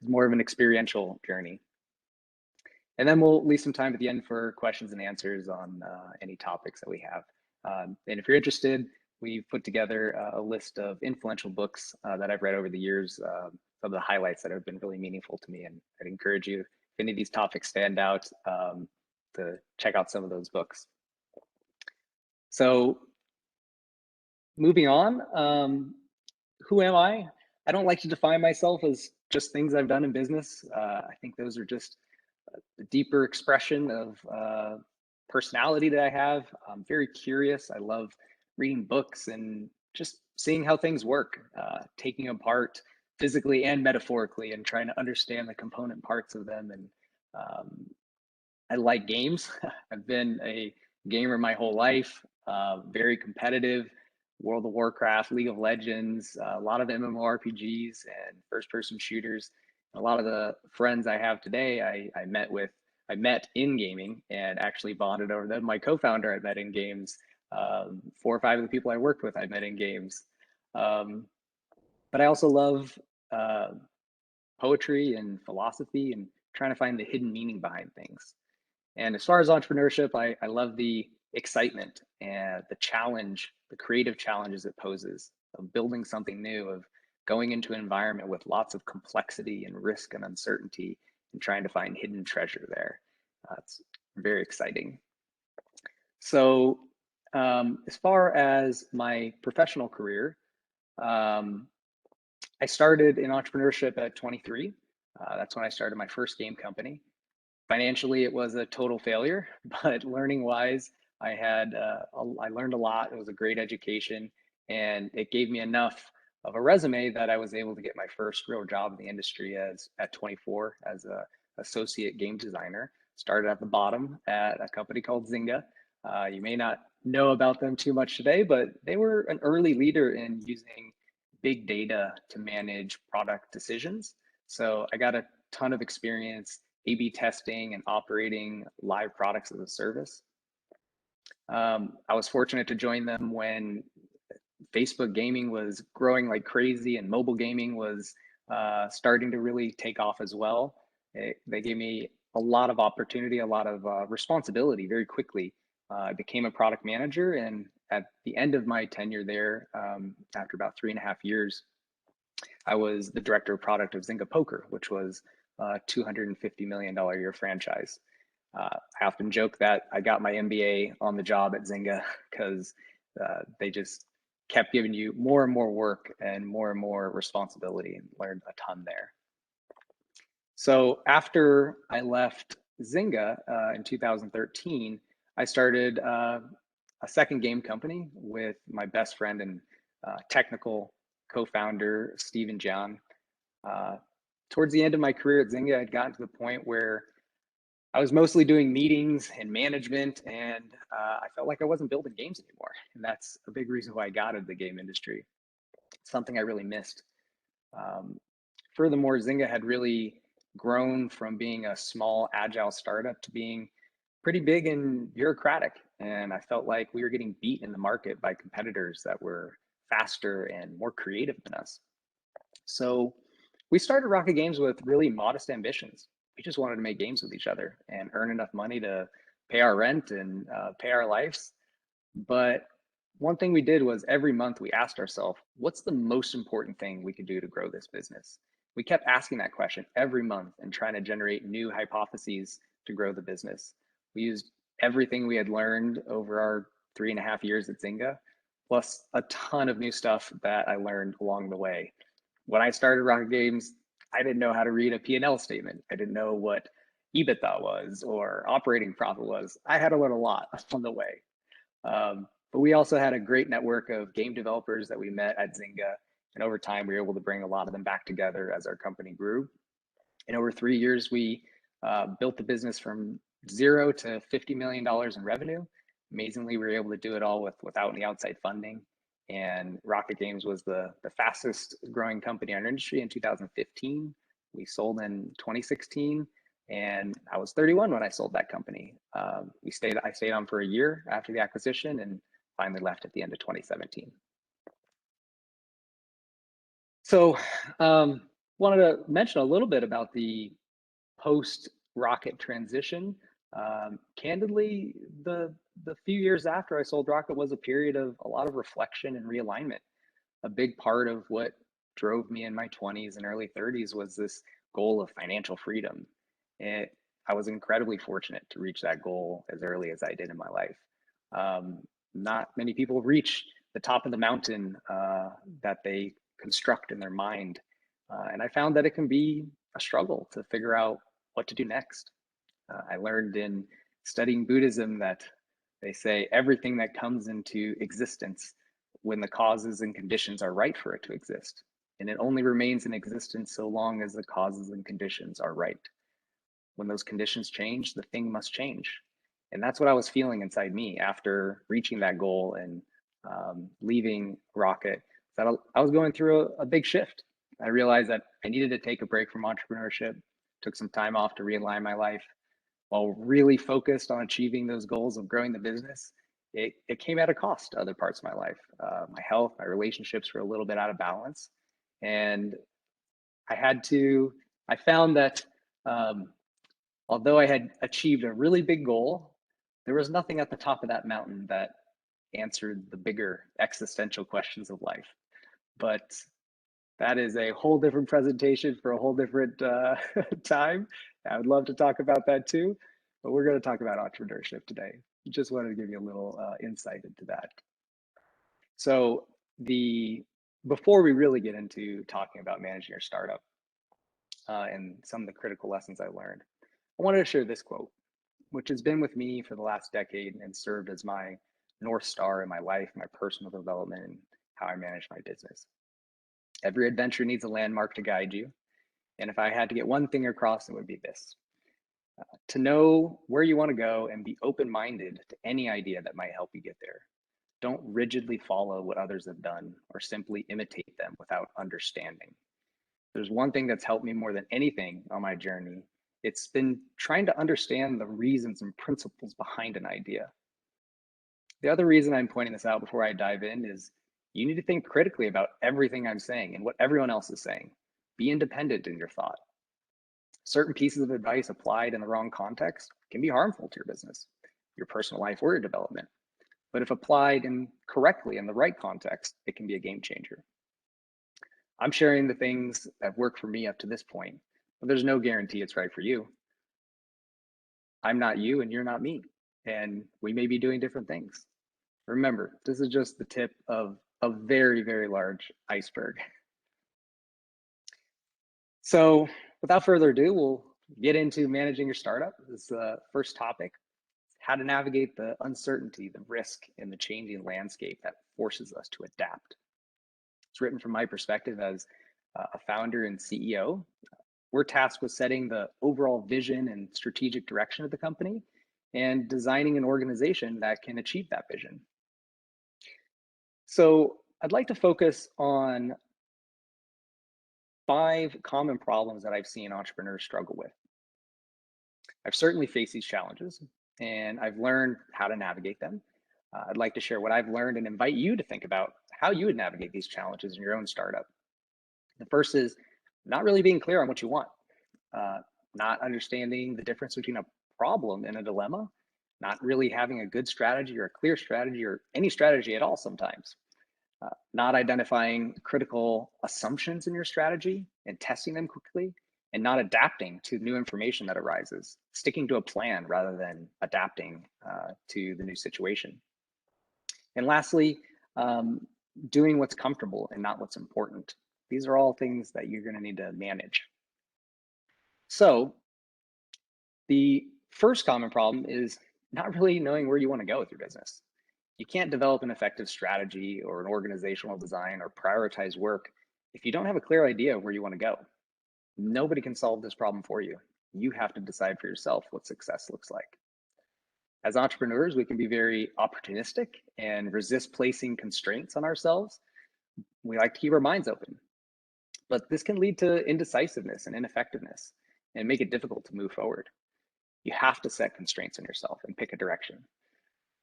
It's more of an experiential journey. And then we'll leave some time at the end for questions and answers on any topics that we have. And if you're interested, we've put together a list of influential books that I've read over the years, some of the highlights that have been really meaningful to me. And I'd encourage you, if any of these topics stand out, to check out some of those books. So moving on, who am I? I don't like to define myself as just things I've done in business. I think those are just a deeper expression of personality that I have. I'm very curious. I love reading books and just seeing how things work, taking them apart physically and metaphorically and trying to understand the component parts of them. And I like games. I've been a gamer my whole life, very competitive. World of Warcraft, League of Legends, a lot of MMORPGs and first-person shooters. A lot of the friends I have today, I met in gaming and actually bonded over them. My co-founder I met in games. 4 or 5 of the people I worked with I met in games. But I also love poetry and philosophy and trying to find the hidden meaning behind things. And as far as entrepreneurship, I love the excitement and the challenge, the creative challenges it poses of building something new, of going into an environment with lots of complexity and risk and uncertainty and trying to find hidden treasure there. It's very exciting. So as far as my professional career, I started in entrepreneurship at 23. That's when I started my first game company. Financially, it was a total failure, but learning-wise, I learned a lot. It was a great education, and it gave me enough of a resume that I was able to get my first real job in the industry at 24 as a associate game designer. Started at the bottom at a company called Zynga. You may not know about them too much today, but they were an early leader in using big data to manage product decisions. So I got a ton of experience A/B testing and operating live products as a service. I was fortunate to join them when Facebook gaming was growing like crazy and mobile gaming was starting to really take off as well. They gave me a lot of opportunity, a lot of responsibility very quickly. I became a product manager, and at the end of my tenure there, after about 3.5 years, I was the director of product of Zynga Poker, which was a $250 million a year franchise. I often joke that I got my MBA on the job at Zynga because they just kept giving you more and more work and more responsibility, and learned a ton there. So after I left Zynga in 2013, I started a second game company with my best friend and technical co-founder, Steven Jian. Towards the end of my career at Zynga, I'd gotten to the point where I was mostly doing meetings and management, and I felt like I wasn't building games anymore. And that's a big reason why I got into the game industry. It's something I really missed. Furthermore, Zynga had really grown from being a small, agile startup to being pretty big and bureaucratic. And I felt like we were getting beat in the market by competitors that were faster and more creative than us. So we started Rocket Games with really modest ambitions. We just wanted to make games with each other and earn enough money to pay our rent and pay our lives. But one thing we did was every month we asked ourselves, what's the most important thing we could do to grow this business? We kept asking that question every month and trying to generate new hypotheses to grow the business. We used everything we had learned over our 3.5 years at Zynga, plus a ton of new stuff that I learned along the way. When I started Rocket Games, I didn't know how to read a P&L statement. I didn't know what EBITDA was or operating profit was. I had to learn a lot on the way. But we also had a great network of game developers that we met at Zynga. And over time, we were able to bring a lot of them back together as our company grew. And over 3 years, we built the business from 0 to $50 million in revenue. Amazingly, we were able to do it all without any outside funding. And Rocket Games was the fastest growing company in our industry in 2015. We sold in 2016, and I was 31 when I sold that company. I stayed on for a year after the acquisition and finally left at the end of 2017. So wanted to mention a little bit about the post-Rocket transition. Candidly, the few years after I sold Rocket was a period of a lot of reflection and realignment. A big part of what drove me in my 20s and early 30s was this goal of financial freedom. And I was incredibly fortunate to reach that goal as early as I did in my life. Um, Not many people reach the top of the mountain that they construct in their mind. And I found that it can be a struggle to figure out what to do next. I learned in studying Buddhism that they say everything that comes into existence when the causes and conditions are right for it to exist. And it only remains in existence so long as the causes and conditions are right. When those conditions change, the thing must change. And that's what I was feeling inside me after reaching that goal and leaving Rocket. That I was going through a big shift. I realized that I needed to take a break from entrepreneurship, took some time off to realign my life while really focused on achieving those goals of growing the business. It came at a cost to other parts of my life. My health, my relationships were a little bit out of balance. And I found that um, although I had achieved a really big goal, there was nothing at the top of that mountain that answered the bigger existential questions of life. But that is a whole different presentation for a whole different time. I would love to talk about that too, but we're going to talk about entrepreneurship today. Just wanted to give you a little insight into that. So before we really get into talking about managing your startup and some of the critical lessons I learned, I wanted to share this quote, which has been with me for the last decade and served as my North Star in my life, my personal development, and how I manage my business. Every adventure needs a landmark to guide you. And if I had to get one thing across, it would be this: to know where you want to go and be open minded to any idea that might help you get there. Don't rigidly follow what others have done or simply imitate them without understanding. There's one thing that's helped me more than anything on my journey. It's been trying to understand the reasons and principles behind an idea. The other reason I'm pointing this out before I dive in is you need to think critically about everything I'm saying and what everyone else is saying. Be independent in your thought. Certain pieces of advice applied in the wrong context can be harmful to your business, your personal life, or your development. But if applied correctly in the right context, it can be a game changer. I'm sharing the things that work for me up to this point, but there's no guarantee it's right for you. I'm not you and you're not me, and we may be doing different things. Remember, this is just the tip of a very, very large iceberg. So without further ado, we'll get into managing your startup. This is the first topic: how to navigate the uncertainty, the risk, and the changing landscape that forces us to adapt. It's written from my perspective as a founder and CEO. We're tasked with setting the overall vision and strategic direction of the company and designing an organization that can achieve that vision. So I'd like to focus on 5 common problems that I've seen entrepreneurs struggle with. I've certainly faced these challenges and I've learned how to navigate them. I'd like to share what I've learned and invite you to think about how you would navigate these challenges in your own startup. The first is not really being clear on what you want, not understanding the difference between a problem and a dilemma, not really having a good strategy or a clear strategy or any strategy at all sometimes. Not identifying critical assumptions in your strategy and testing them quickly, and not adapting to new information that arises, sticking to a plan rather than adapting to the new situation. And lastly, doing what's comfortable and not what's important. These are all things that you're going to need to manage. So the first common problem is not really knowing where you want to go with your business. You can't develop an effective strategy or an organizational design or prioritize work if you don't have a clear idea of where you want to go. Nobody can solve this problem for you. You have to decide for yourself what success looks like. As entrepreneurs, we can be very opportunistic and resist placing constraints on ourselves. We like to keep our minds open, but this can lead to indecisiveness and ineffectiveness and make it difficult to move forward. You have to set constraints on yourself and pick a direction.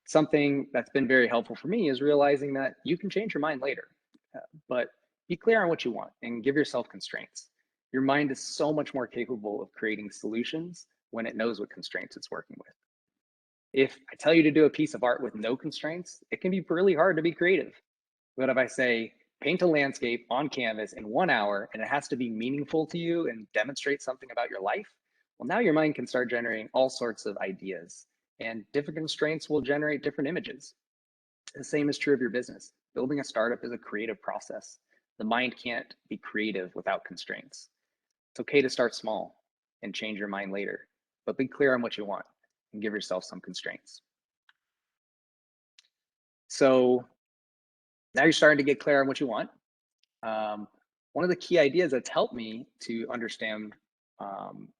Something that's been very helpful for me is realizing that you can change your mind later, but be clear on what you want and give yourself constraints. Your mind is so much more capable of creating solutions when it knows what constraints it's working with. If I tell you to do a piece of art with no constraints, it can be really hard to be creative. But if I say, paint a landscape on canvas in 1 hour and it has to be meaningful to you and demonstrate something about your life, well, now your mind can start generating all sorts of ideas, and different constraints will generate different images. The same is true of your business. Building a startup is a creative process. The mind can't be creative without constraints. It's okay to start small and change your mind later, but be clear on what you want and give yourself some constraints. So now you're starting to get clear on what you want. One of the key ideas that's helped me to understand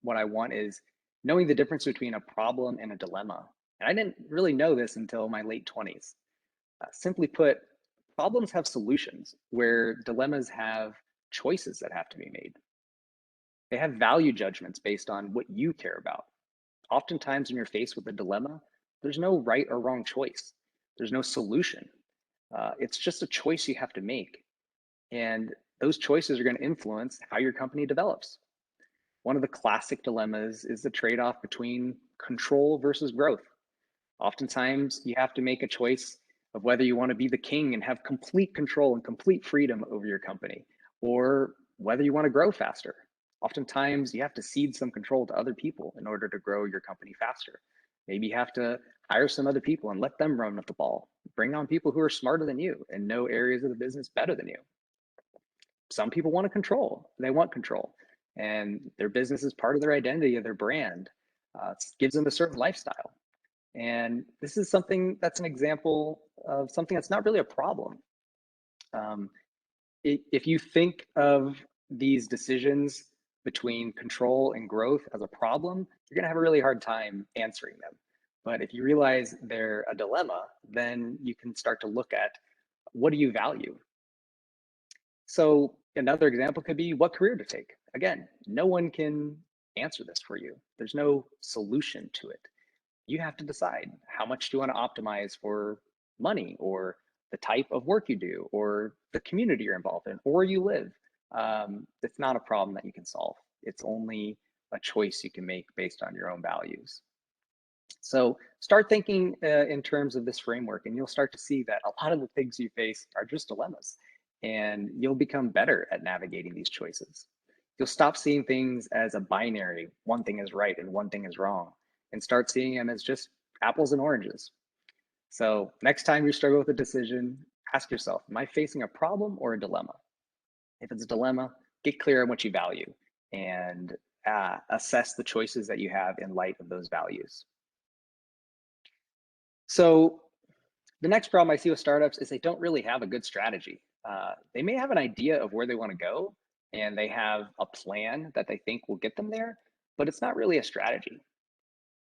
what I want is knowing the difference between a problem and a dilemma. And I didn't really know this until my late 20s. Simply put, problems have solutions where dilemmas have choices that have to be made. They have value judgments based on what you care about. Oftentimes, when you're faced with a dilemma, there's no right or wrong choice. There's no solution. It's just a choice you have to make. And those choices are going to influence how your company develops. One of the classic dilemmas is the trade off between control versus growth. Oftentimes, you have to make a choice of whether you want to be the king and have complete control and complete freedom over your company, or whether you want to grow faster. Oftentimes, you have to cede some control to other people in order to grow your company faster. Maybe you have to hire some other people and let them run with the ball. Bring on people who are smarter than you and know areas of the business better than you. Some people want to control. They want control, and their business is part of their identity, of their brand. It gives them a certain lifestyle. And this is something that's an example of something that's not really a problem. If you think of these decisions between control and growth as a problem, you're going to have a really hard time answering them. But if you realize they're a dilemma, then you can start to look at, what do you value? So another example could be what career to take. Again, no one can answer this for you. There's no solution to it. You have to decide, how much do you want to optimize for money, or the type of work you do, or the community you're involved in, or you live. It's not a problem that you can solve. It's only a choice you can make based on your own values. So start thinking in terms of this framework, and you'll start to see that a lot of the things you face are just dilemmas, and you'll become better at navigating these choices. You'll stop seeing things as a binary, one thing is right and one thing is wrong, and start seeing them as just apples and oranges. So next time you struggle with a decision, ask yourself, am I facing a problem or a dilemma? If it's a dilemma, get clear on what you value and assess the choices that you have in light of those values. So the next problem I see with startups is they don't really have a good strategy. They may have an idea of where they want to go, and they have a plan that they think will get them there, but it's not really a strategy.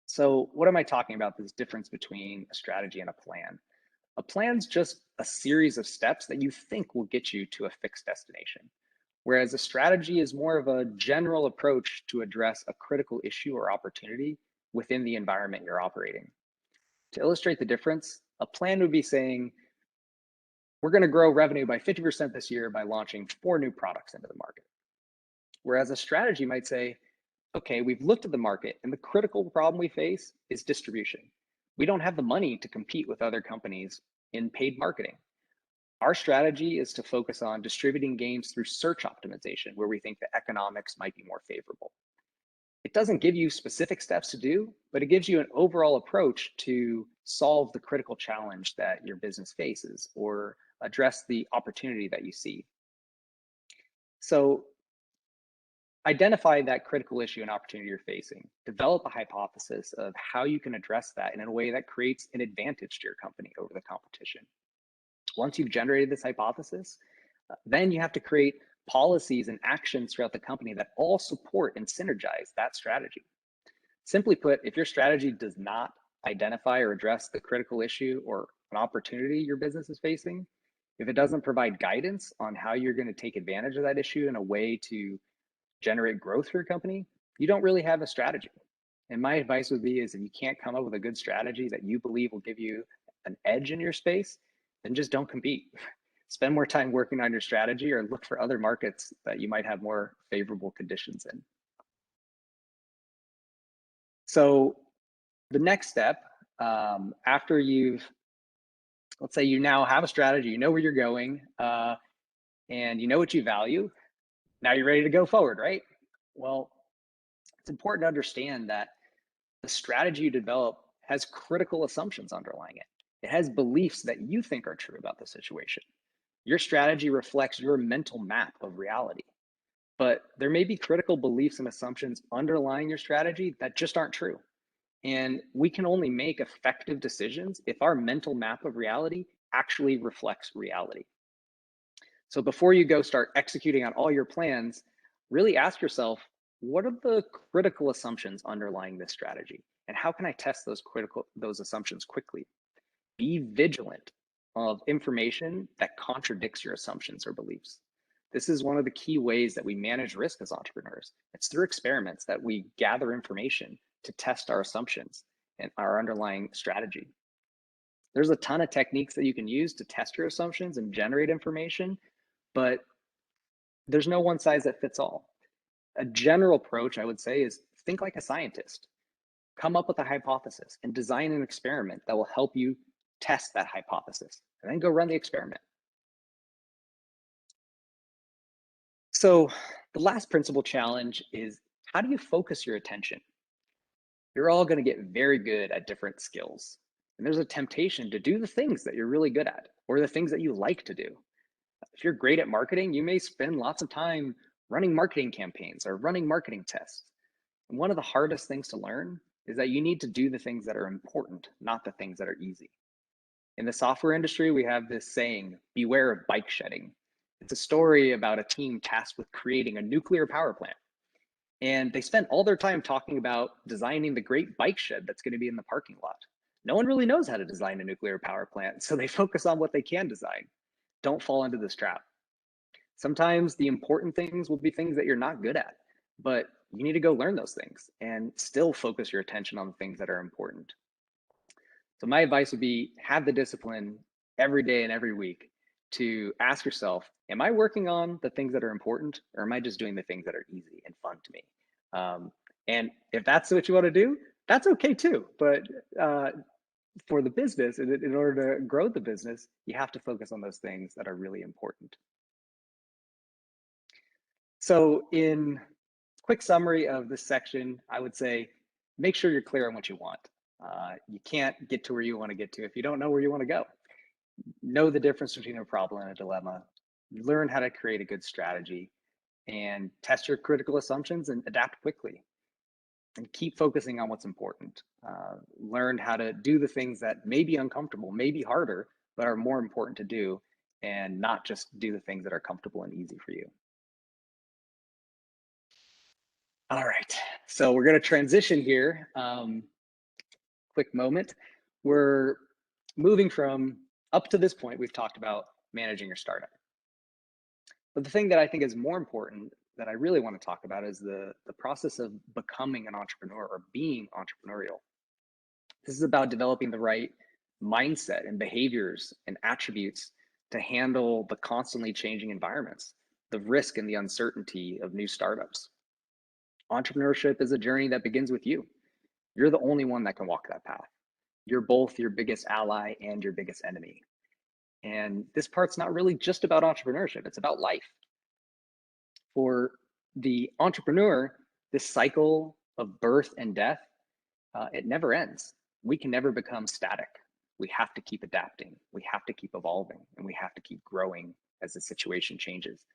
So what am I talking about, this difference between a strategy and a plan? A plan's just a series of steps that you think will get you to a fixed destination, whereas a strategy is more of a general approach to address a critical issue or opportunity within the environment you're operating. To illustrate the difference, a plan would be saying, we're going to grow revenue by 50% this year by launching 4 new products into the market. Whereas a strategy might say, okay, we've looked at the market, and the critical problem we face is distribution. We don't have the money to compete with other companies in paid marketing. Our strategy is to focus on distributing games through search optimization, where we think the economics might be more favorable. It doesn't give you specific steps to do, but it gives you an overall approach to solve the critical challenge that your business faces or address the opportunity that you see. So identify that critical issue and opportunity you're facing. Develop a hypothesis of how you can address that in a way that creates an advantage to your company over the competition. Once you've generated this hypothesis, then you have to create policies and actions throughout the company that all support and synergize that strategy. Simply put, if your strategy does not identify or address the critical issue or an opportunity your business is facing, if it doesn't provide guidance on how you're going to take advantage of that issue in a way to generate growth for your company, you don't really have a strategy. And my advice would be is, if you can't come up with a good strategy that you believe will give you an edge in your space, then just don't compete. spend more time working on your strategy, or look for other markets that you might have more favorable conditions in. So the next step, after let's say you now have a strategy, you know where you're going, and you know what you value, now you're ready to go forward, right? Well, it's important to understand that the strategy you develop has critical assumptions underlying it. It has beliefs that you think are true about the situation. Your strategy reflects your mental map of reality. But there may be critical beliefs and assumptions underlying your strategy that just aren't true. And we can only make effective decisions if our mental map of reality actually reflects reality. So before you go start executing on all your plans, really ask yourself, what are the critical assumptions underlying this strategy? And how can I test those assumptions quickly? Be vigilant of information that contradicts your assumptions or beliefs. This is one of the key ways that we manage risk as entrepreneurs. It's through experiments that we gather information to test our assumptions and our underlying strategy. There's a ton of techniques that you can use to test your assumptions and generate information, but there's no one size that fits all. A general approach, I would say, is think like a scientist. Come up with a hypothesis and design an experiment that will help you test that hypothesis, and then go run the experiment. So the last principal challenge is, how do you focus your attention? You're all going to get very good at different skills. And there's a temptation to do the things that you're really good at, or the things that you like to do. If you're great at marketing, you may spend lots of time running marketing campaigns or running marketing tests. And one of the hardest things to learn is that you need to do the things that are important, not the things that are easy. In the software industry, we have this saying, beware of bike shedding. It's a story about a team tasked with creating a nuclear power plant. And they spent all their time talking about designing the great bike shed that's going to be in the parking lot. No one really knows how to design a nuclear power plant, so they focus on what they can design. Don't fall into this trap. Sometimes the important things will be things that you're not good at, but you need to go learn those things and still focus your attention on the things that are important. So my advice would be, have the discipline every day and every week to ask yourself, am I working on the things that are important, or am I just doing the things that are easy and fun to me? And if that's what you want to do, that's okay too. But for the business, in order to grow the business, you have to focus on those things that are really important. So in quick summary of this section, I would say, make sure you're clear on what you want. You can't get to where you want to get to if you don't know where you want to go. Know the difference between a problem and a dilemma. Learn how to create a good strategy, and test your critical assumptions and adapt quickly. And keep focusing on what's important. Learn how to do the things that may be uncomfortable, may be harder, but are more important to do, and not just do the things that are comfortable and easy for you. All right, so we're going to transition here. Quick moment. We're moving from, up to this point, we've talked about managing your startup. But the thing that I think is more important, that I really want to talk about, is the process of becoming an entrepreneur, or being entrepreneurial. This is about developing the right mindset and behaviors and attributes to handle the constantly changing environments, the risk and the uncertainty of new startups. Entrepreneurship is a journey that begins with you. You're the only one that can walk that path. You're both your biggest ally and your biggest enemy. And this part's not really just about entrepreneurship, it's about life. For the entrepreneur, this cycle of birth and death, it never ends. We can never become static. We have to keep adapting. We have to keep evolving, and we have to keep growing as the situation changes.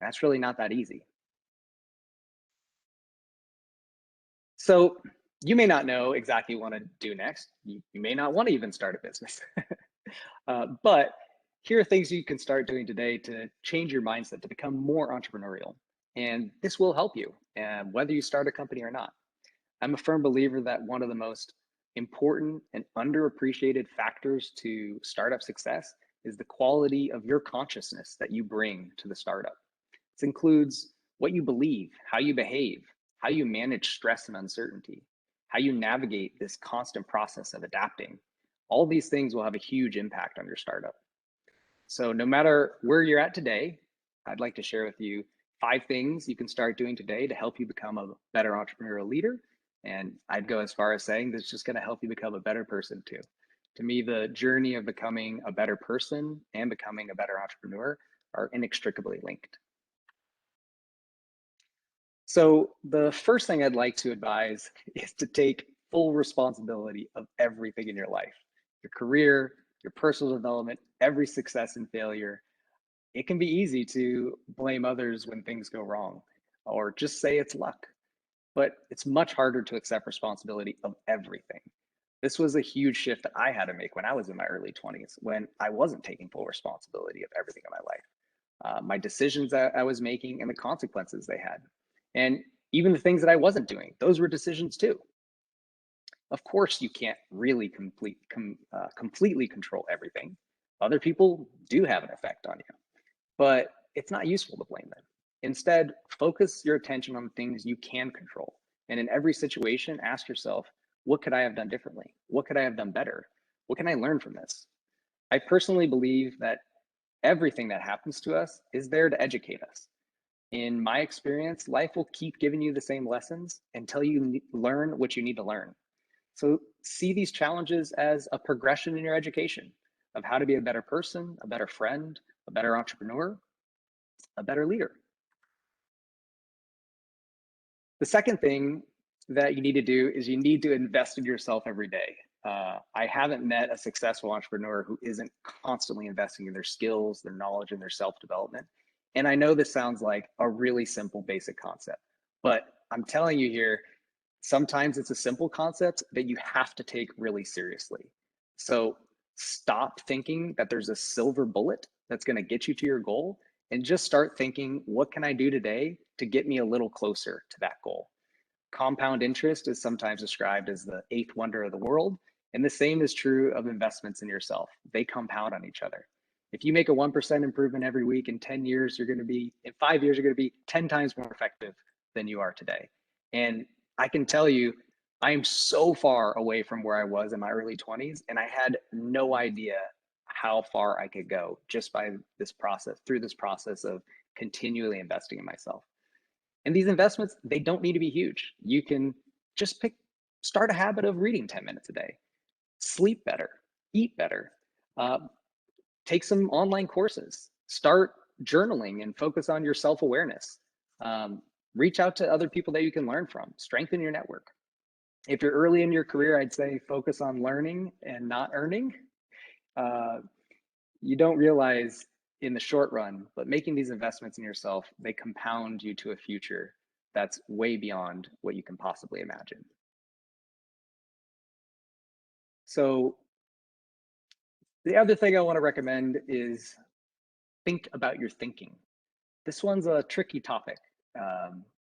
And that's really not that easy. So you may not know exactly what to do next. You may not want to even start a business. But here are things you can start doing today to change your mindset, to become more entrepreneurial. And this will help you, whether you start a company or not. I'm a firm believer that one of the most important and underappreciated factors to startup success is the quality of your consciousness that you bring to the startup. This includes what you believe, how you behave, how you manage stress and uncertainty, how you navigate this constant process of adapting. All these things will have a huge impact on your startup. So no matter where you're at today, I'd like to share with you 5 things you can start doing today to help you become a better entrepreneurial leader. And I'd go as far as saying this is just going to help you become a better person too. To me, the journey of becoming a better person and becoming a better entrepreneur are inextricably linked. So the first thing I'd like to advise is to take full responsibility of everything in your life, your career, your personal development, every success and failure. It can be easy to blame others when things go wrong or just say it's luck, but it's much harder to accept responsibility of everything. This was a huge shift that I had to make when I was in my early 20s, when I wasn't taking full responsibility of everything in my life, my decisions that I was making and the consequences they had. And even the things that I wasn't doing, those were decisions too. Of course, you can't really completely control everything. Other people do have an effect on you, but it's not useful to blame them. Instead, focus your attention on things you can control. And in every situation, ask yourself, what could I have done differently? What could I have done better? What can I learn from this? I personally believe that everything that happens to us is there to educate us. In my experience, life will keep giving you the same lessons until you learn what you need to learn. So see these challenges as a progression in your education of how to be a better person, a better friend, a better entrepreneur, a better leader. The second thing that you need to do is you need to invest in yourself every day. I haven't met a successful entrepreneur who isn't constantly investing in their skills, their knowledge, and their self-development. And I know this sounds like a really simple, basic concept, but I'm telling you here, sometimes it's a simple concept that you have to take really seriously. So stop thinking that there's a silver bullet that's going to get you to your goal and just start thinking, what can I do today to get me a little closer to that goal? Compound interest is sometimes described as the eighth wonder of the world. And the same is true of investments in yourself. They compound on each other. If you make a 1% improvement every week, in 10 years, in 5 years, you're going to be 10 times more effective than you are today. And I can tell you, I am so far away from where I was in my early 20s, and I had no idea how far I could go just by through this process of continually investing in myself. And these investments, they don't need to be huge. You can just start a habit of reading 10 minutes a day, sleep better, eat better, uh, take some online courses, start journaling and focus on your self-awareness. Reach out to other people that you can learn from, strengthen your network. If you're early in your career, I'd say focus on learning and not earning. Uh, you don't realize in the short run, but making these investments in yourself, they compound you to a future that's way beyond what you can possibly imagine. So the other thing I want to recommend is think about your thinking. This one's a tricky topic.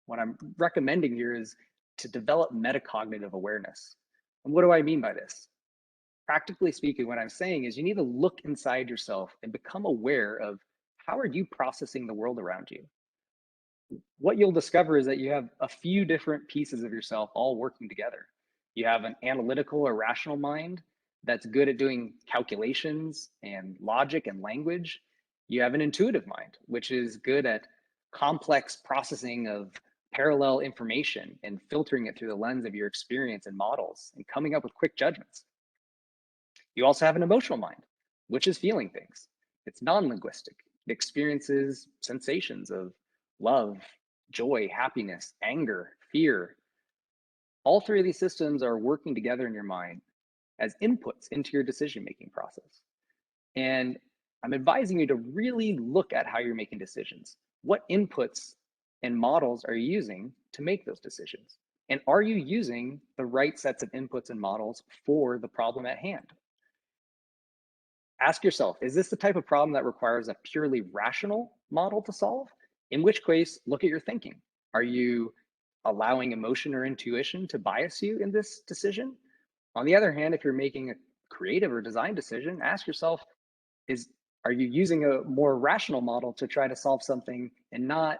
What I'm recommending here is to develop metacognitive awareness. And what do I mean by this? Practically speaking, what I'm saying is you need to look inside yourself and become aware of how are you processing the world around you. What you'll discover is that you have a few different pieces of yourself all working together. You have an analytical or rational mind that's good at doing calculations and logic and language. You have an intuitive mind, which is good at complex processing of parallel information and filtering it through the lens of your experience and models and coming up with quick judgments. You also have an emotional mind, which is feeling things. It's non-linguistic. It experiences sensations of love, joy, happiness, anger, fear. All three of these systems are working together in your mind as inputs into your decision-making process. And I'm advising you to really look at how you're making decisions. What inputs and models are you using to make those decisions? And are you using the right sets of inputs and models for the problem at hand? Ask yourself, is this the type of problem that requires a purely rational model to solve? In which case, look at your thinking. Are you allowing emotion or intuition to bias you in this decision? On the other hand, if you're making a creative or design decision, ask yourself, are you using a more rational model to try to solve something and not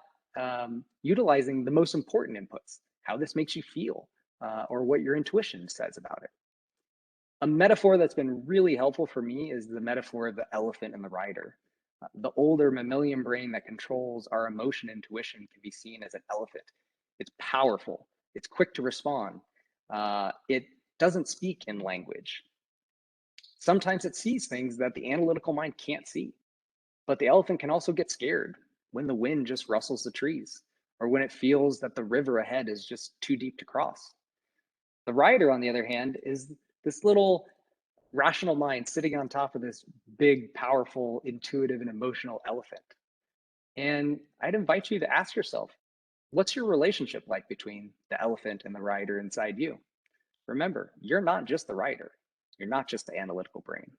utilizing the most important inputs, how this makes you feel, or what your intuition says about it? A metaphor that's been really helpful for me is the metaphor of the elephant and the rider. The older mammalian brain that controls our emotion intuition can be seen as an elephant. It's powerful. It's quick to respond. It doesn't speak in language. Sometimes it sees things that the analytical mind can't see. But the elephant can also get scared when the wind just rustles the trees, or when it feels that the river ahead is just too deep to cross. The rider, on the other hand, is this little rational mind sitting on top of this big, powerful, intuitive, and emotional elephant. And I'd invite you to ask yourself, what's your relationship like between the elephant and the rider inside you? Remember, you're not just the rider. You're not just the analytical brain.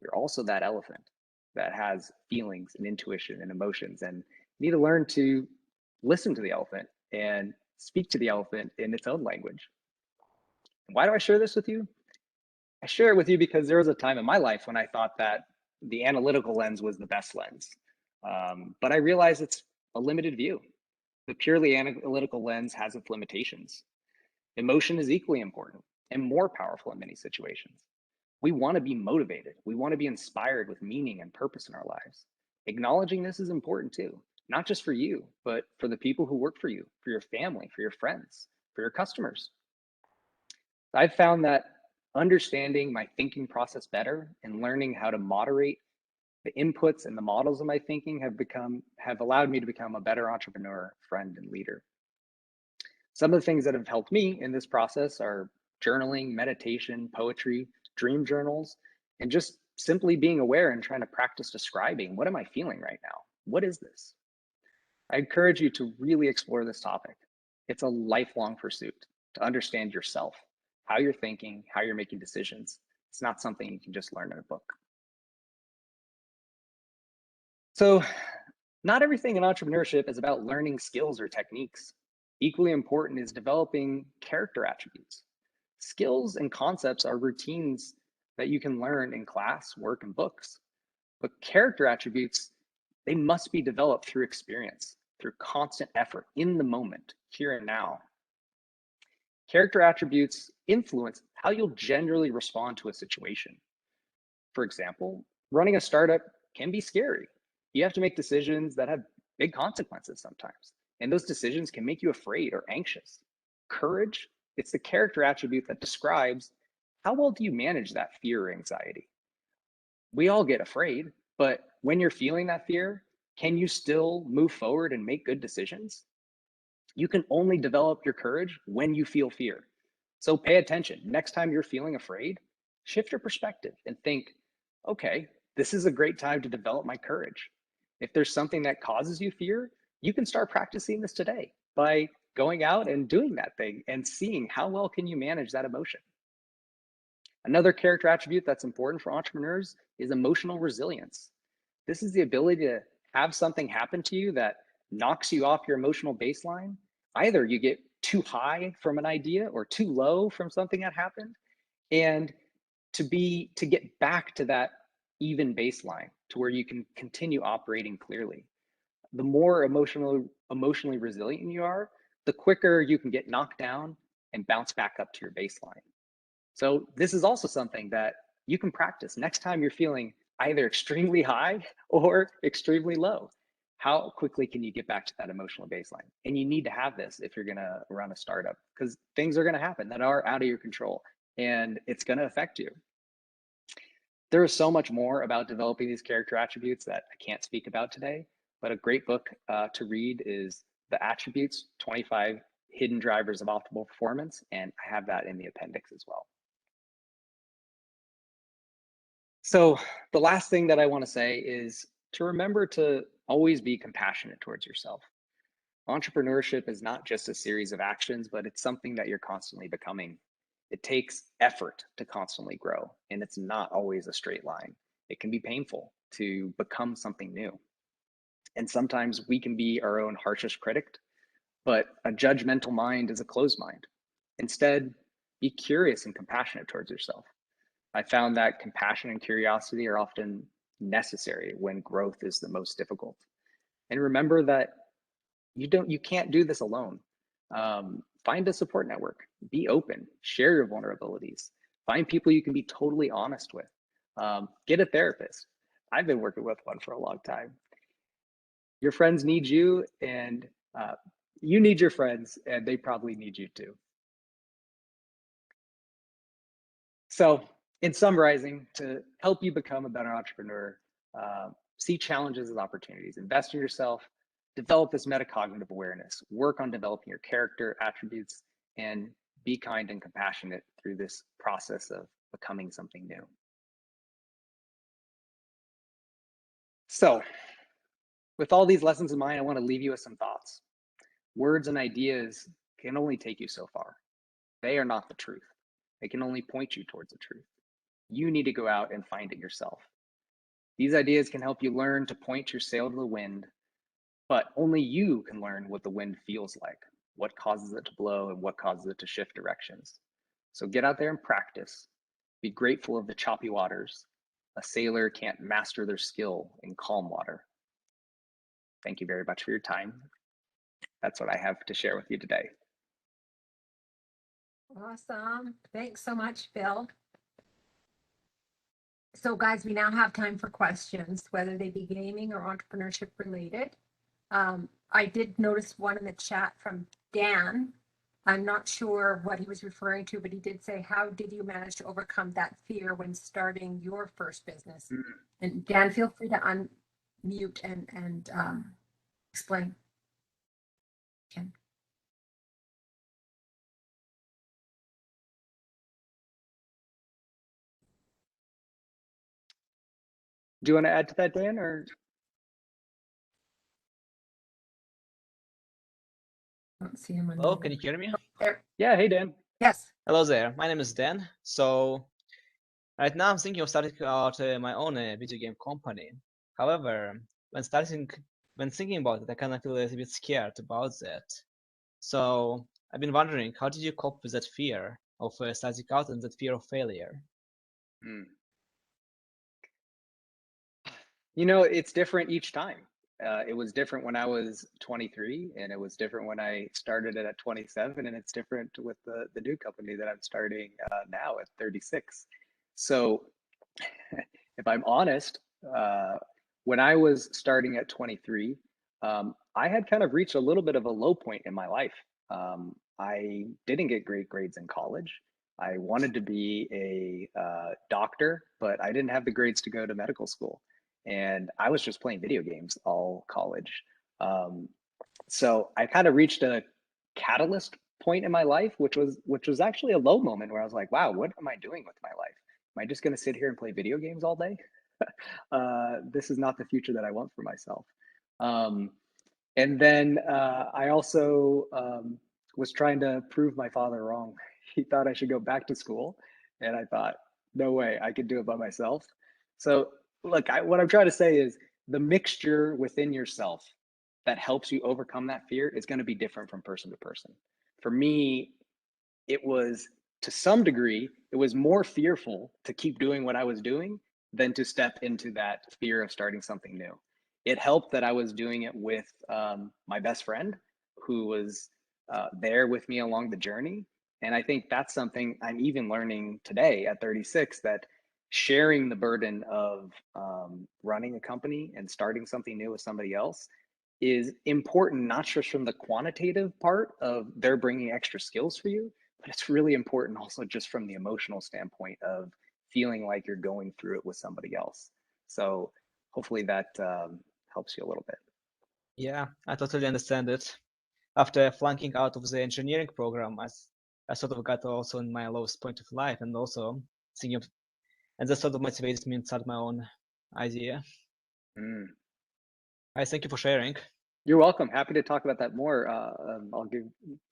You're also that elephant that has feelings and intuition and emotions. And you need to learn to listen to the elephant and speak to the elephant in its own language. And why do I share this with you? I share it with you because there was a time in my life when I thought that the analytical lens was the best lens. But I realized it's a limited view. The purely analytical lens has its limitations. Emotion is equally important and more powerful in many situations. We want to be motivated. We want to be inspired with meaning and purpose in our lives. Acknowledging this is important too, not just for you, but for the people who work for you, for your family, for your friends, for your customers. I've found that understanding my thinking process better and learning how to moderate the inputs and the models of my thinking have allowed me to become a better entrepreneur, friend, and leader. Some of the things that have helped me in this process are journaling, meditation, poetry, dream journals, and just simply being aware and trying to practice describing, what am I feeling right now? What is this? I encourage you to really explore this topic. It's a lifelong pursuit to understand yourself, how you're thinking, how you're making decisions. It's not something you can just learn in a book. So not everything in entrepreneurship is about learning skills or techniques. Equally important is developing character attributes. Skills and concepts are routines that you can learn in class, work, and books. But character attributes, they must be developed through experience, through constant effort in the moment, here and now. Character attributes influence how you'll generally respond to a situation. For example, running a startup can be scary. You have to make decisions that have big consequences sometimes, and those decisions can make you afraid or anxious. Courage, it's the character attribute that describes how well do you manage that fear or anxiety. We all get afraid, but when you're feeling that fear, can you still move forward and make good decisions? You can only develop your courage when you feel fear. So pay attention. Next time you're feeling afraid, shift your perspective and think, okay, this is a great time to develop my courage. If there's something that causes you fear, you can start practicing this today by going out and doing that thing and seeing how well can you manage that emotion. Another character attribute that's important for entrepreneurs is emotional resilience. This is the ability to have something happen to you that knocks you off your emotional baseline. Either you get too high from an idea or too low from something that happened, and to get back to that even baseline to where you can continue operating clearly. The more emotionally resilient you are, the quicker you can get knocked down and bounce back up to your baseline. So this is also something that you can practice next time you're feeling either extremely high or extremely low. How quickly can you get back to that emotional baseline? And you need to have this if you're going to run a startup, because things are going to happen that are out of your control and it's going to affect you. There is so much more about developing these character attributes that I can't speak about today, but a great book to read is The Attributes, 25 Hidden Drivers of Optimal Performance, and I have that in the appendix as well. So the last thing that I want to say is to remember to always be compassionate towards yourself. Entrepreneurship is not just a series of actions, but it's something that you're constantly becoming. It takes effort to constantly grow, and it's not always a straight line. It can be painful to become something new. And sometimes we can be our own harshest critic, but a judgmental mind is a closed mind. Instead, be curious and compassionate towards yourself. I found that compassion and curiosity are often necessary when growth is the most difficult. And remember that you can't do this alone. Find a support network, be open, share your vulnerabilities, find people you can be totally honest with, get a therapist. I've been working with one for a long time. Your friends need you, and you need your friends, and they probably need you too. So, in summarizing, to help you become a better entrepreneur, see challenges as opportunities, invest in yourself, develop this metacognitive awareness, work on developing your character attributes, and be kind and compassionate through this process of becoming something new. So, with all these lessons in mind, I want to leave you with some thoughts. Words and ideas can only take you so far. They are not the truth. They can only point you towards the truth. You need to go out and find it yourself. These ideas can help you learn to point your sail to the wind, but only you can learn what the wind feels like, what causes it to blow and what causes it to shift directions. So get out there and practice. Be grateful of the choppy waters. A sailor can't master their skill in calm water. Thank you very much for your time. That's what I have to share with you today. Awesome. Thanks so much, Bill. So guys, we now have time for questions, whether they be gaming or entrepreneurship related. I did notice one in the chat from Dan. I'm not sure what he was referring to, but he did say, how did you manage to overcome that fear when starting your first business? And Dan, feel free to unmute and explain. Ken. Do you want to add to that, Dan, or? I don't see him. Hello, can you hear me? There. Yeah, hey, Dan. Yes. Hello there, my name is Dan. So right now I'm thinking of starting out my own video game company. However, when thinking about it, I kind of feel a little bit scared about that. So I've been wondering, how did you cope with that fear of starting out and that fear of failure? You know, it's different each time. It was different when I was 23, and it was different when I started it at 27, and it's different with the new company that I'm starting now at 36. So, if I'm honest, when I was starting at 23, I had kind of reached a little bit of a low point in my life. I didn't get great grades in college. I wanted to be a doctor, but I didn't have the grades to go to medical school. And I was just playing video games all college. So I kind of reached a catalyst point in my life, which was actually a low moment where I was like, wow, what am I doing with my life? Am I just going to sit here and play video games all day? This is not the future that I want for myself. And then I also was trying to prove my father wrong. He thought I should go back to school. And I thought, no way, I could do it by myself. So look, what I'm trying to say is the mixture within yourself that helps you overcome that fear is going to be different from person to person. For me, it was, to some degree, it was more fearful to keep doing what I was doing than to step into that fear of starting something new. It helped that I was doing it with my best friend, who was there with me along the journey. And I think that's something I'm even learning today at 36, that sharing the burden of running a company and starting something new with somebody else is important, not just from the quantitative part of they're bringing extra skills for you, but it's really important also just from the emotional standpoint of feeling like you're going through it with somebody else. So hopefully that helps you a little bit. Yeah, I totally understand it. After flunking out of the engineering program, I sort of got also in my lowest point of life, and also thinking of, and that sort of motivated me to start my own idea. I thank you for sharing. You're welcome. Happy to talk about that more. I'll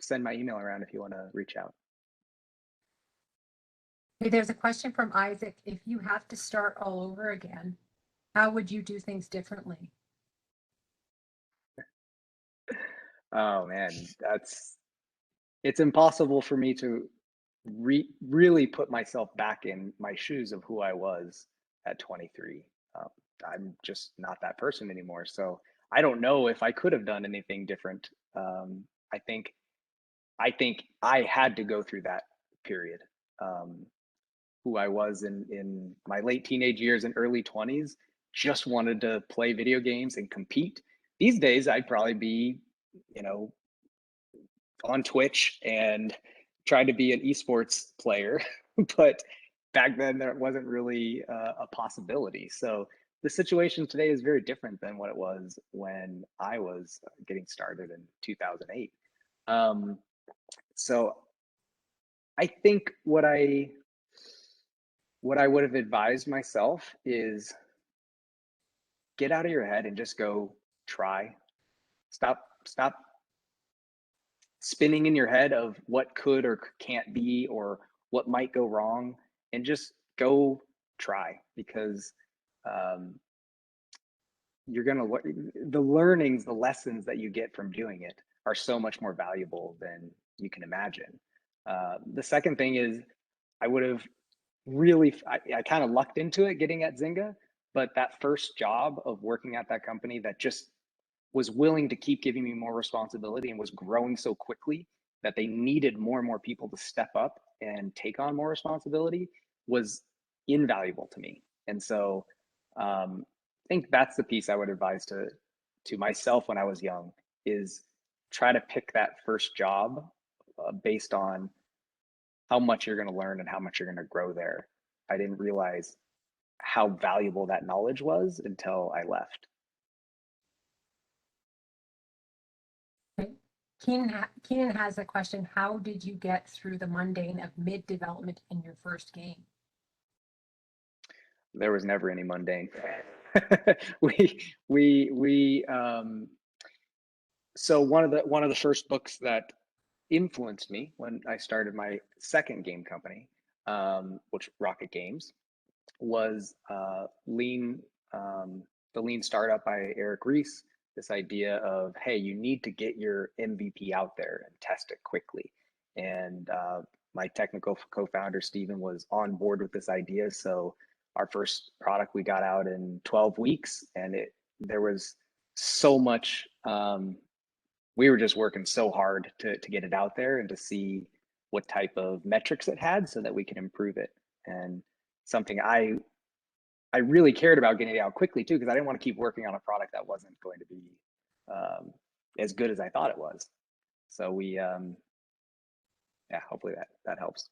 send my email around if you want to reach out. Hey, there's a question from Isaac. If you have to start all over again, how would you do things differently? Oh man, it's impossible for me to really put myself back in my shoes of who I was at 23. I'm just not that person anymore. So I don't know if I could have done anything different. I think I had to go through that period. Who I was in my late teenage years and early 20s just wanted to play video games and compete. These days, I'd probably be, you know, on Twitch and try to be an esports player, but back then there wasn't really a possibility. So the situation today is very different than what it was when I was getting started in 2008. So I think what I would have advised myself is get out of your head and just go try. Stop spinning in your head of what could or can't be or what might go wrong, and just go try, because you're gonna the learnings, the lessons that you get from doing it are so much more valuable than you can imagine. The second thing is, I would have really, I kind of lucked into it getting at Zynga, but that first job of working at that company that just was willing to keep giving me more responsibility and was growing so quickly that they needed more and more people to step up and take on more responsibility was invaluable to me. And so I think that's the piece I would advise to myself when I was young, is try to pick that first job based on how much you're going to learn and how much you're going to grow there. I didn't realize how valuable that knowledge was until I left. Keenan has a question. How did you get through the mundane of mid-development in your first game? There was never any mundane. So one of the first books that influenced me when I started my second game company, which Rocket Games, was Lean, the Lean Startup by Eric Ries. This idea of, hey, you need to get your MVP out there and test it quickly. And my technical co-founder, Steven, was on board with this idea. So our first product we got out in 12 weeks, and there was so much, we were just working so hard to get it out there and to see what type of metrics it had so that we can improve it. And something I really cared about getting it out quickly too, because I didn't want to keep working on a product that wasn't going to be as good as I thought it was. So we, yeah, hopefully that helps.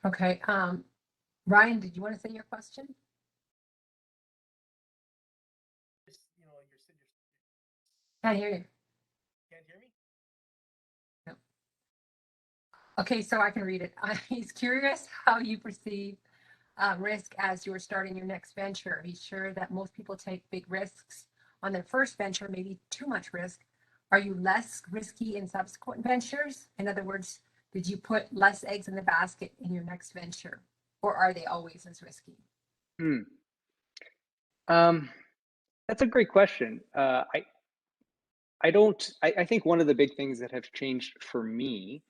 Okay, Ryan, did you want to say your question? Can't hear you. Can't hear me? No. Okay, so I can read it. He's curious how you perceive risk as you're starting your next venture. He's sure that most people take big risks on their first venture, maybe too much risk. Are you less risky in subsequent ventures? In other words, did you put less eggs in the basket in your next venture, or are they always as risky? That's a great question. I think one of the big things that have changed for me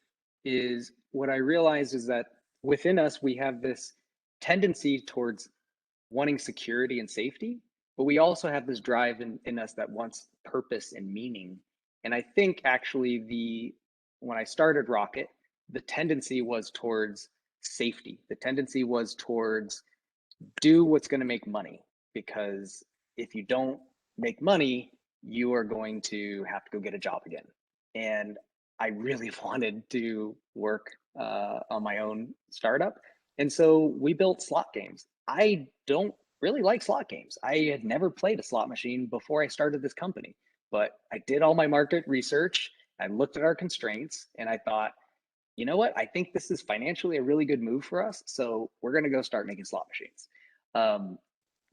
is what I realize is that within us, we have this tendency towards wanting security and safety, but we also have this drive in us that wants purpose and meaning. And I think actually when I started Rocket, the tendency was towards safety. The tendency was towards do what's going to make money, because if you don't make money, you are going to have to go get a job again. And I really wanted to work on my own startup. And so we built slot games. I don't really like slot games. I had never played a slot machine before I started this company, but I did all my market research. I looked at our constraints and I thought, you know what? I think this is financially a really good move for us. So we're going to go start making slot machines.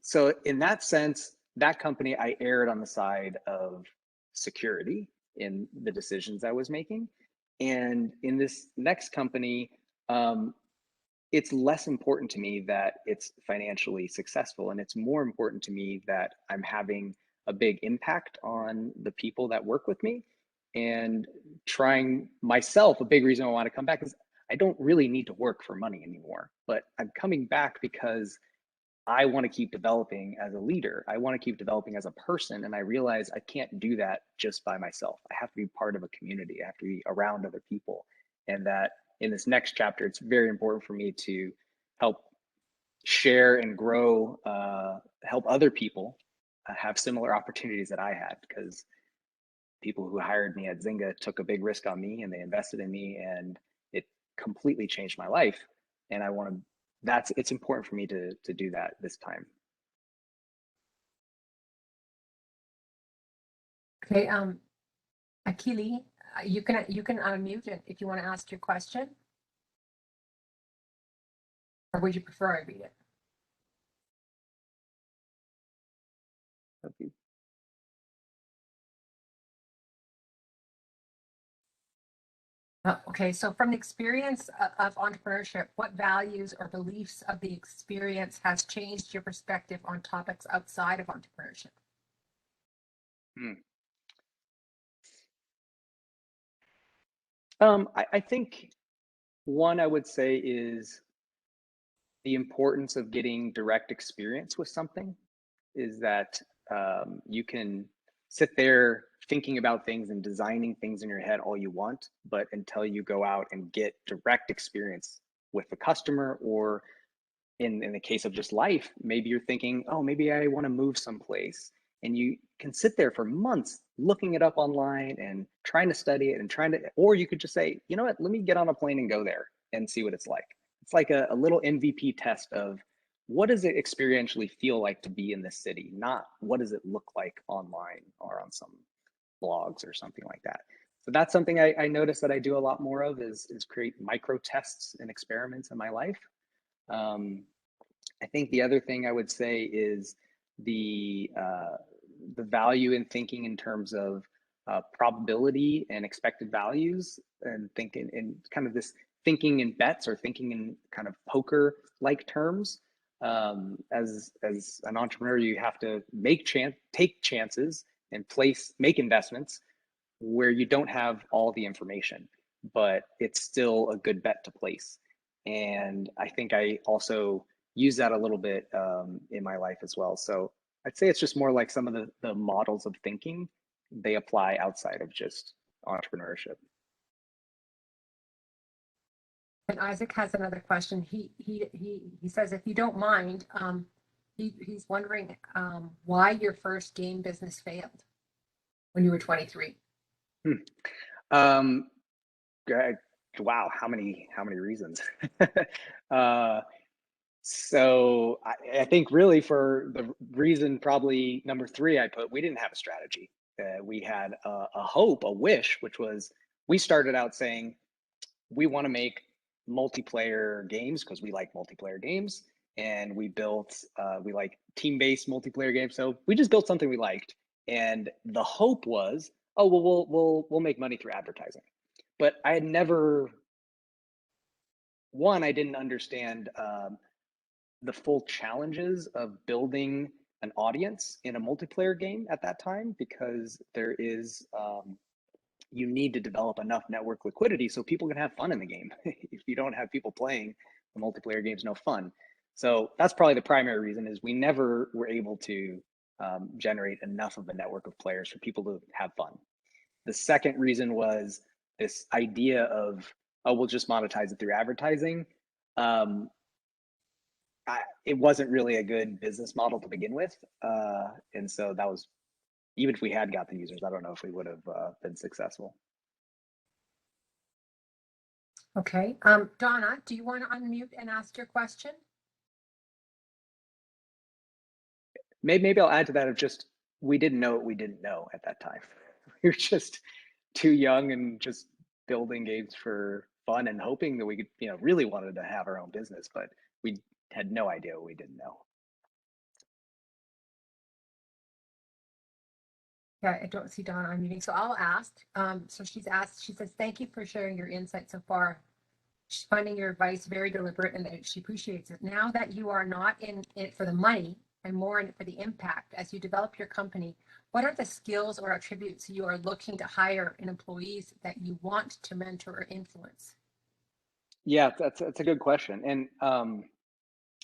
So in that sense, that company, I erred on the side of security in the decisions I was making. And in this next company, it's less important to me that it's financially successful. And it's more important to me that I'm having a big impact on the people that work with me, and trying myself. A big reason I want to come back is I don't really need to work for money anymore, but I'm coming back because I want to keep developing as a leader. I want to keep developing as a person. And I realize I can't do that just by myself. I have to be part of a community. I have to be around other people. And that in this next chapter, it's very important for me to help share and grow, help other people have similar opportunities that I had, because people who hired me at Zynga took a big risk on me and they invested in me, and it completely changed my life. And I want to, it's important for me to do that this time. Okay, Akili, you can unmute it if you want to ask your question. Or would you prefer I read it? Okay. Okay, so from the experience of entrepreneurship, what values or beliefs of the experience has changed your perspective on topics outside of entrepreneurship? I think one I would say is the importance of getting direct experience with something. Is that you can sit there thinking about things and designing things in your head all you want, but until you go out and get direct experience with the customer, or in the case of just life, maybe you're thinking, oh, maybe I want to move someplace. And you can sit there for months looking it up online and trying to study it and trying to, or you could just say, you know what, let me get on a plane and go there and see what it's like. It's like a little MVP test of what does it experientially feel like to be in this city, not what does it look like online or on some blogs or something like that. So that's something I noticed that I do a lot more of is create micro tests and experiments in my life. I think the other thing I would say is the value in thinking in terms of probability and expected values, and thinking in kind of this thinking in bets or thinking in kind of poker like terms. As an entrepreneur, you have to take chances and make investments where you don't have all the information, but it's still a good bet to place. And I think I also use that a little bit in my life as well. So I'd say it's just more like some of the models of thinking they apply outside of just entrepreneurship. And Isaac has another question. He says, if you don't mind, he's wondering why your first game business failed when you were 23. Wow, how many reasons? So I think really for the reason probably number 3 I put, we didn't have a strategy. We had a hope, a wish, which was we started out saying we want to make multiplayer games because we like multiplayer games, and we like team-based multiplayer games. So we just built something we liked, and the hope was, oh well, we'll make money through advertising. But I had never, I didn't understand the full challenges of building an audience in a multiplayer game at that time, because there is you need to develop enough network liquidity so people can have fun in the game. If you don't have people playing, the multiplayer game's no fun. So that's probably the primary reason, is we never were able to generate enough of a network of players for people to have fun. The second reason was this idea of, oh, we'll just monetize it through advertising. It wasn't really a good business model to begin with. And so that was, even if we had got the users, I don't know if we would have been successful. Okay. Donna, do you want to unmute and ask your question? Maybe I'll add to that of just, we didn't know what we didn't know at that time. We were just too young and just building games for fun and hoping that we could, really wanted to have our own business, but we had no idea what we didn't know. Yeah, I don't see Donna unmuting, so I'll ask. So she says, thank you for sharing your insights so far. She's finding your advice very deliberate and that she appreciates it. Now that you are not in it for the money and more in it for the impact, as you develop your company, what are the skills or attributes you are looking to hire in employees that you want to mentor or influence? Yeah, that's a good question. And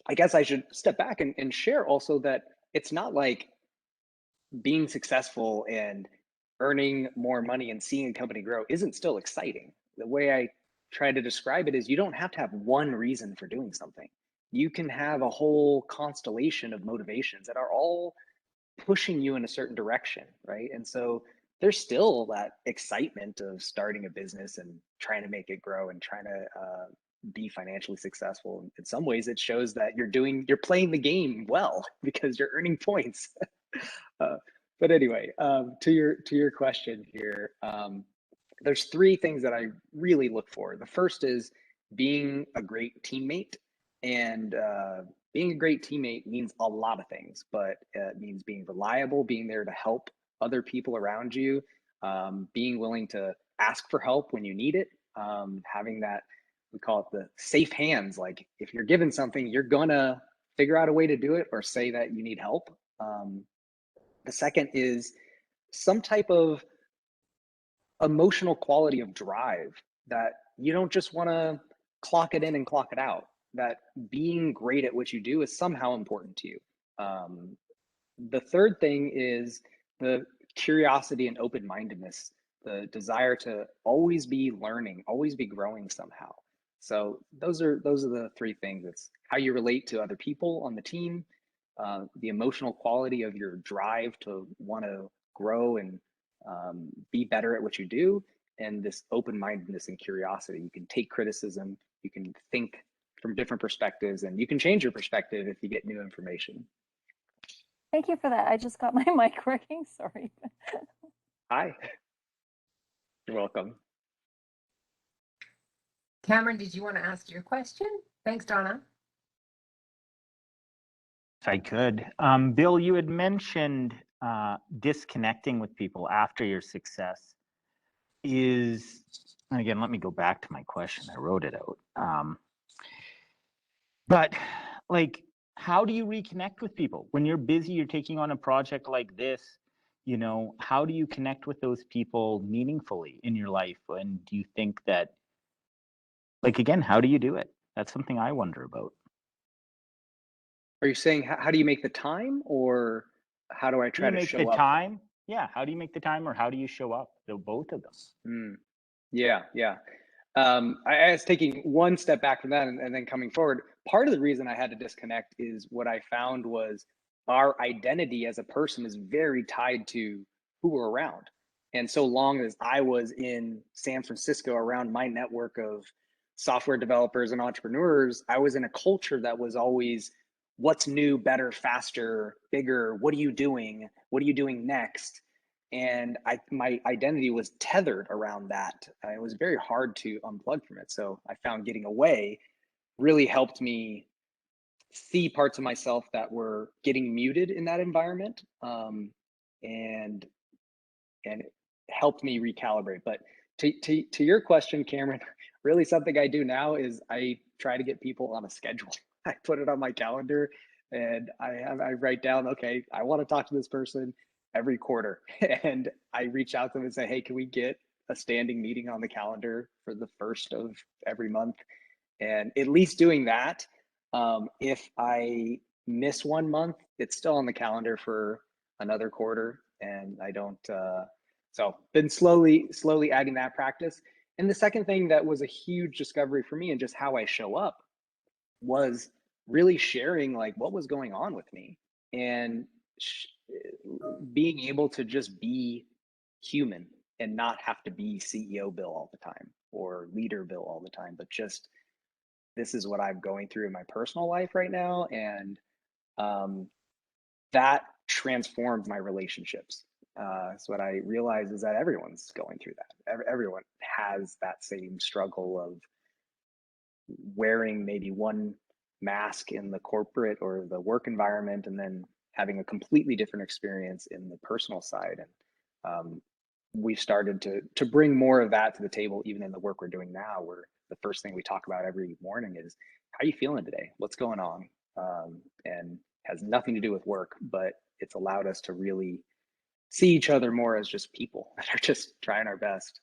I guess I should step back and share also that it's not like being successful and earning more money and seeing a company grow isn't still exciting. The way I try to describe it is, you don't have to have one reason for doing something. you can have a whole constellation of motivations that are all pushing you in a certain direction, right? And so there's still that excitement of starting a business and trying to make it grow and trying to be financially successful. In some ways, it shows that you're playing the game well because you're earning points. uh, but anyway, to your question here, there's three things that I really look for. The first is being a great teammate, and being a great teammate means a lot of things, but it means being reliable, being there to help other people around you, being willing to ask for help when you need it, having that, we call it the safe hands. Like if you're given something, you're gonna figure out a way to do it or say that you need help. The second is some type of emotional quality of drive, that you don't just want to clock it in and clock it out, that being great at what you do is somehow important to you. The third thing is the curiosity and open-mindedness, the desire to always be learning, always be growing somehow. So those are the three things. It's how you relate to other people on the team, the emotional quality of your drive to want to grow and be better at what you do, and this open-mindedness and curiosity. You can take criticism, you can think from different perspectives, and you can change your perspective if you get new information. Thank you for that. I just got my mic working. Sorry. Hi. You're welcome. Cameron, did you want to ask your question? Thanks, Donna. If I could. Bill, you had mentioned disconnecting with people after your success. And again, let me go back to my question. I wrote it out. But like, how do you reconnect with people when you're busy, you're taking on a project like this? How do you connect with those people meaningfully in your life? And do you think that, like, again, how do you do it? That's something I wonder about. Are you saying how do you make the time, or how do I try to show up? Time? Yeah, how do you make the time, or how do you show up? Both of them. Yeah. I was taking one step back from that and then coming forward. Part of the reason I had to disconnect is what I found was our identity as a person is very tied to who we're around. And so long as I was in San Francisco around my network of software developers and entrepreneurs, I was in a culture that was always what's new, better, faster, bigger. What are you doing? What are you doing next? And my identity was tethered around that. It was very hard to unplug from it. So I found getting away really helped me see parts of myself that were getting muted in that environment, and it helped me recalibrate. But to your question, Cameron, really something I do now is I try to get people on a schedule. I put it on my calendar and I write down, okay, I want to talk to this person every quarter. And I reach out to them and say, hey, can we get a standing meeting on the calendar for the first of every month? And at least doing that, if I miss 1 month, it's still on the calendar for another quarter. And I don't, so been slowly adding that practice. And the second thing that was a huge discovery for me and just how I show up was really sharing like what was going on with me, and being able to just be human and not have to be CEO Bill all the time or leader Bill all the time, but just this is what I'm going through in my personal life right now. And that transformed my relationships. So what I realized is that everyone's going through that. Everyone has that same struggle of wearing maybe one mask in the corporate or the work environment and then having a completely different experience in the personal side. And we've started to bring more of that to the table, even in the work we're doing now, where the first thing we talk about every morning is, how are you feeling today? What's going on? And has nothing to do with work, but it's allowed us to really see each other more as just people that are just trying our best.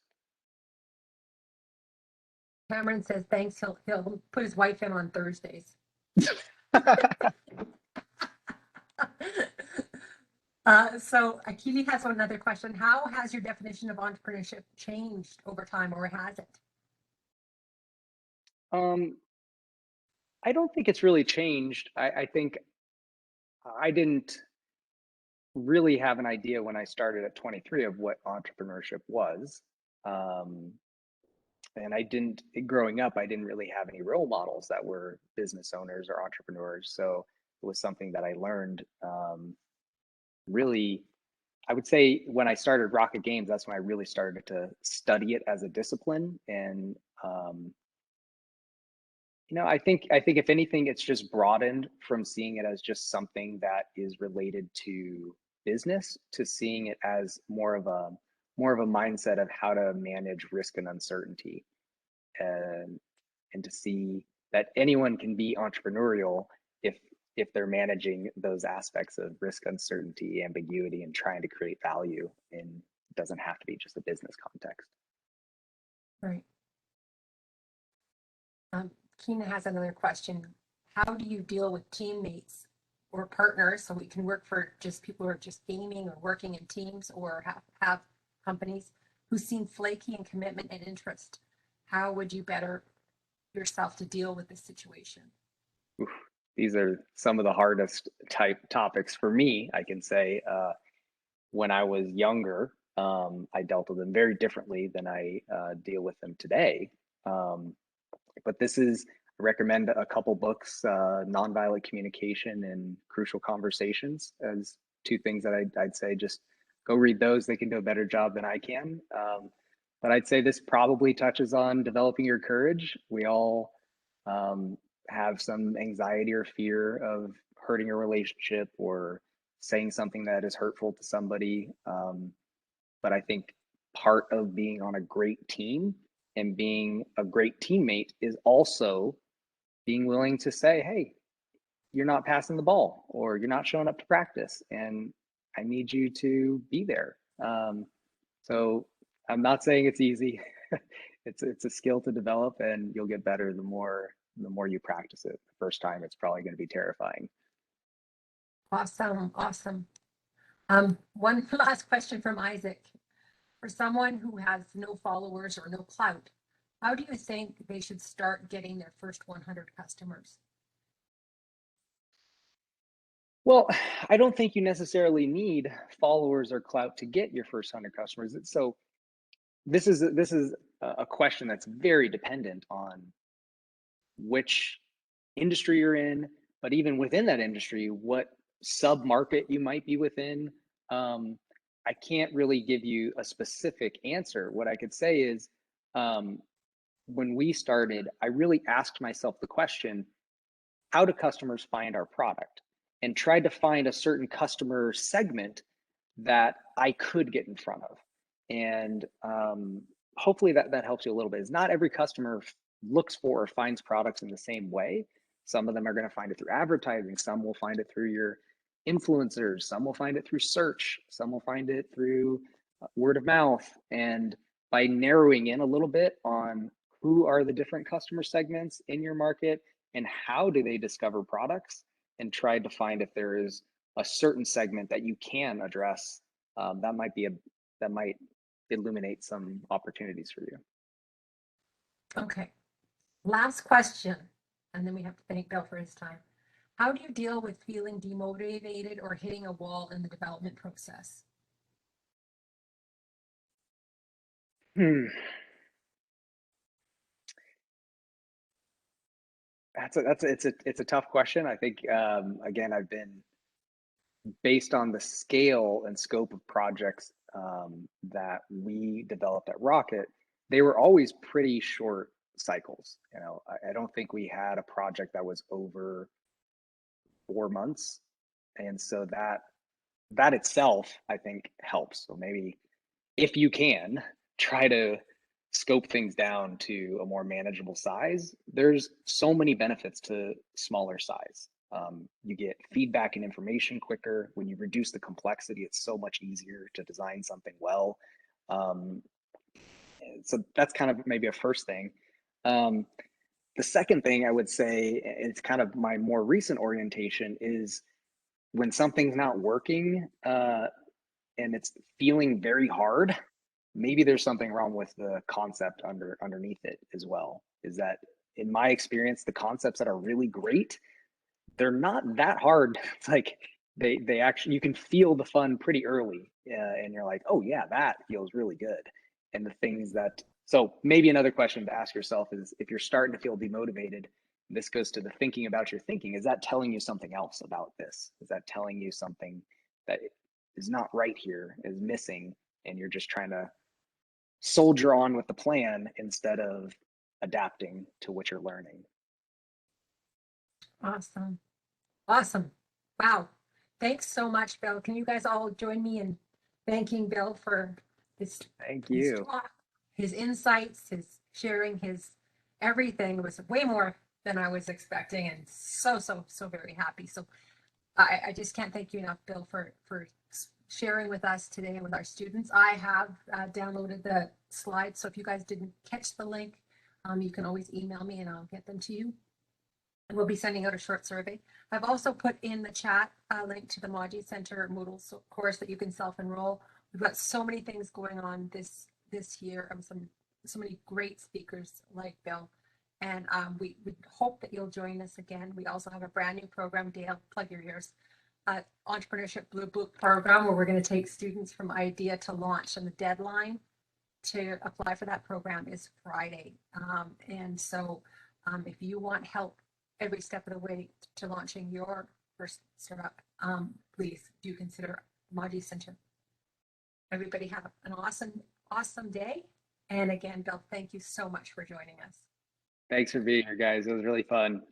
Cameron says thanks. He'll put his wife in on Thursdays. So Akili has another question. How has your definition of entrepreneurship changed over time, or has it? I don't think it's really changed. I think I didn't really have an idea when I started at 23 of what entrepreneurship was. And I didn't, growing up, I didn't really have any role models that were business owners or entrepreneurs. So it was something that I learned really, I would say when I started Rocket Games, that's when I really started to study it as a discipline. And you know, I think if anything, it's just broadened from seeing it as just something that is related to business to seeing it as more of a mindset of how to manage risk and uncertainty, and to see that anyone can be entrepreneurial if they're managing those aspects of risk, uncertainty, ambiguity, and trying to create value. And it doesn't have to be just a business context. Right. Keena has another question. How do you deal with teammates or partners? So we can work for just people who are just gaming or working in teams, or have companies who seem flaky in commitment and interest. How would you better yourself to deal with this situation? Oof, these are some of the hardest type topics for me. I can say when I was younger, I dealt with them very differently than I deal with them today. But this is, I recommend a couple books, Nonviolent Communication and Crucial Conversations, as two things that I'd say just go read those. They can do a better job than I can. But I'd say this probably touches on developing your courage. We all have some anxiety or fear of hurting a relationship or saying something that is hurtful to somebody. But I think part of being on a great team and being a great teammate is also being willing to say, hey, you're not passing the ball, or you're not showing up to practice, and I need you to be there. So I'm not saying it's easy. It's a skill to develop, and you'll get better the more you practice it. The first time, it's probably going to be terrifying. Awesome. One last question from Isaac. For someone who has no followers or no clout, how do you think they should start getting their first 100 customers? Well, I don't think you necessarily need followers or clout to get your first 100 customers. So this is a question that's very dependent on which industry you're in, but even within that industry, what sub-market you might be within. I can't really give you a specific answer. What I could say is, when we started, I really asked myself the question, how do customers find our product? And tried to find a certain customer segment that I could get in front of. And hopefully that helps you a little bit. Is not every customer looks for or finds products in the same way. Some of them are going to find it through advertising. Some will find it through your influencers. Some will find it through search. Some will find it through word of mouth. And by narrowing in a little bit on who are the different customer segments in your market and how do they discover products, and try to find if there is a certain segment that you can address, that might illuminate some opportunities for you. Okay. Last question, and then we have to thank Bill for his time. How do you deal with feeling demotivated or hitting a wall in the development process? It's a tough question. I think again, I've been, based on the scale and scope of projects that we developed at Rocket, they were always pretty short cycles. You know, I don't think we had a project that was over 4 months, and so that itself, I think, helps. So maybe if you can try to scope things down to a more manageable size, there's so many benefits to smaller size. You get feedback and information quicker. When you reduce the complexity, it's so much easier to design something well. So that's kind of maybe a first thing. The second thing I would say, it's kind of my more recent orientation, is when something's not working and it's feeling very hard, maybe there's something wrong with the concept underneath it as well. Is that in my experience, the concepts that are really great, they're not that hard. It's like they actually, you can feel the fun pretty early, and you're like, oh yeah, that feels really good. And the things that, so maybe another question to ask yourself is, if you're starting to feel demotivated, this goes to the thinking about your thinking. Is that telling you something else about this? Is that telling you something that is not right here, is missing, and you're just trying to soldier on with the plan instead of adapting to what you're learning? Awesome. Awesome. Wow. Thanks so much, Bill. Can you guys all join me in thanking Bill for his, Thank his you. talk, his insights, his sharing, his everything. It was way more than I was expecting, and so very happy. So I just can't thank you enough, Bill, for sharing with us today and with our students. I have downloaded the slides, so if you guys didn't catch the link, you can always email me and I'll get them to you. And we'll be sending out a short survey. I've also put in the chat a link to the Maji Center Moodle course that you can self-enroll. We've got so many things going on this year, and so many great speakers like Bill. And we hope that you'll join us again. We also have a brand new program, Dale, plug your ears, Entrepreneurship Blue Book program, where we're going to take students from idea to launch, and the deadline to apply for that program is Friday. And so if you want help every step of the way to launching your first startup, please do consider Maji Center. Everybody have an awesome day. And again, Bill, thank you so much for joining us. Thanks for being here, guys. It was really fun.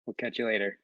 We'll catch you later.